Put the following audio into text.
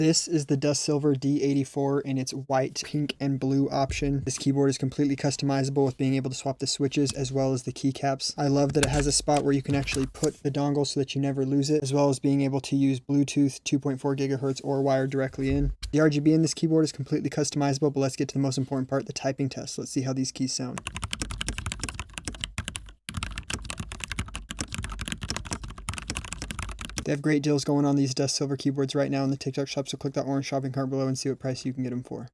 This is the Dustsilver D84 in its white, pink, and blue option. This keyboard is completely customizable with being able to swap the switches as well as the keycaps. I love that it has a spot where you can actually put the dongle so that you never lose it, as well as being able to use Bluetooth 2.4 gigahertz or wired directly in. The RGB in this keyboard is completely customizable, but let's get to the most important part, the typing test. Let's see how these keys sound. They have great deals going on these Dustsilver keyboards right now in the TikTok shop, so click that orange shopping cart below and see what price you can get them for.